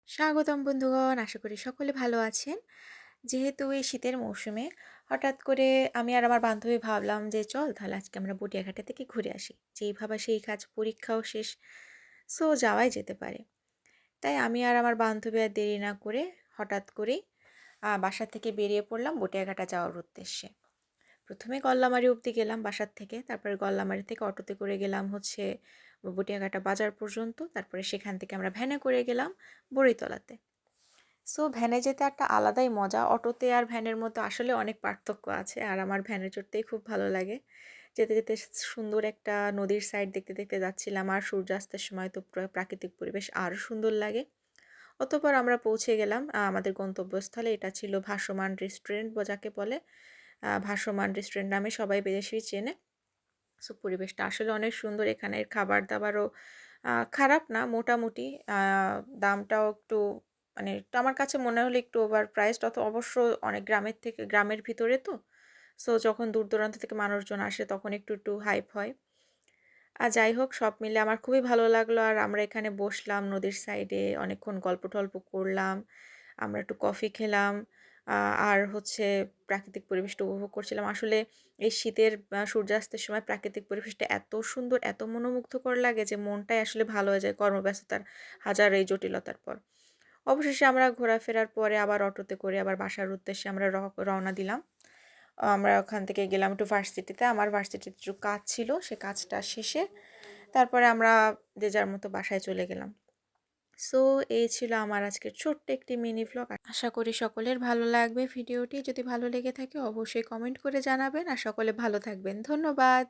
স্বাগতম বন্ধুগণ, আশা করি সকলে ভালো আছেন। যেহেতু এই শীতের মৌসুমে হঠাৎ করে আমি আর আমার বান্ধবী ভাবলাম যে চল তাহলে আজকে আমরা বটিয়াঘাটা থেকে ঘুরে আসি। যেই ভাবা সেই কাজ, পরীক্ষাও শেষ, সো যাওয়াই যেতে পারে। তাই আমি আর আমার বান্ধবী আর দেরি না করে হঠাৎ করেই বাসা থেকে বেরিয়ে পড়লাম বটিয়াঘাটা যাওয়ার উদ্দেশ্যে। প্রথমে গল্লামারী অবধি গেলাম বাসার থেকে, তারপরে গল্লামারী থেকে অটোতে করে গেলাম হচ্ছে বটিয়াঘাটা বাজার পর্যন্ত, তারপরে সেখান থেকে আমরা ভ্যানে করে গেলাম বড়িতলাতে। সো ভ্যানে যেতে একটা আলাদাই মজা। অটোতে আর ভ্যানের মধ্যে আসলে অনেক পার্থক্য আছে। আর আমার ভ্যানে চড়তেই খুব ভালো লাগে। যেতে, যেতে সুন্দর একটা নদীর সাইড দেখতে, দেখতে যাচ্ছিলাম। আর সূর্যাস্তের সময় তো প্রাকৃতিক পরিবেশ আরও সুন্দর লাগে। অতঃপর আমরা পৌঁছে গেলাম আমাদের গন্তব্যস্থলে। এটা ছিল ভাসমান রেস্টুরেন্ট যাকে বলে। ভাসমান রেস্টুরেন্ট নামে সবাই বেশি চেনে। সো পরিবেশটা আসলে অনেক সুন্দর। এখানের খাবার-দাবারও খারাপ না, মোটামুটি। আ দামটাও একটু মানে একটু আমার কাছে মনে হলো একটু ওভার প্রাইসড, অবশ্য অনেক গ্রামের ভিতরে তো। সো যখন দূর-দূরান্ত থেকে মানুষজন আসে তখন একটু হাইপ হয়। যাই হোক, সব মিলে আমার খুবই ভালো লাগলো। আর আমরা এখানে বসলাম নদীর সাইডে, অনেকক্ষণ গল্প-টল্প করলাম। আমরা একটু কফি খেলাম। আ আর হচ্ছে প্রাকৃতিক পরিবেশটা উপভোগ করছিলাম। আসলে এই শীতের সূর্যাস্তের সময় প্রাকৃতিক পরিবেশটা এত সুন্দর, এত মনোমুগ্ধকর লাগে যে মনটাই আসলে ভালো হয়ে যায় কর্মব্যস্ততার হাজার এই জটিলতার পর। অবশেষে আমরা ঘোরাফেরার পরে আবার অটোতে করে আবার বাসার উদ্দেশ্যে আমরা রওনা দিলাম। আমরা ওখান থেকে গেলাম একটু ভার্সিটিতে। আমার ভার্সিটিতে একটু কাজ ছিল। সে কাজটা শেষে তারপরে আমরা যে যার মতো বাসায় চলে গেলাম। সো এই ছিল আমার আজকের ছোট্ট একটি মিনি ভ্লগ। আশা করি সকলের ভালো লাগবে ভিডিওটি। যদি ভালো লেগে থাকে অবশ্যই কমেন্ট করে জানাবেন। আর সকলে ভালো থাকবেন। ধন্যবাদ।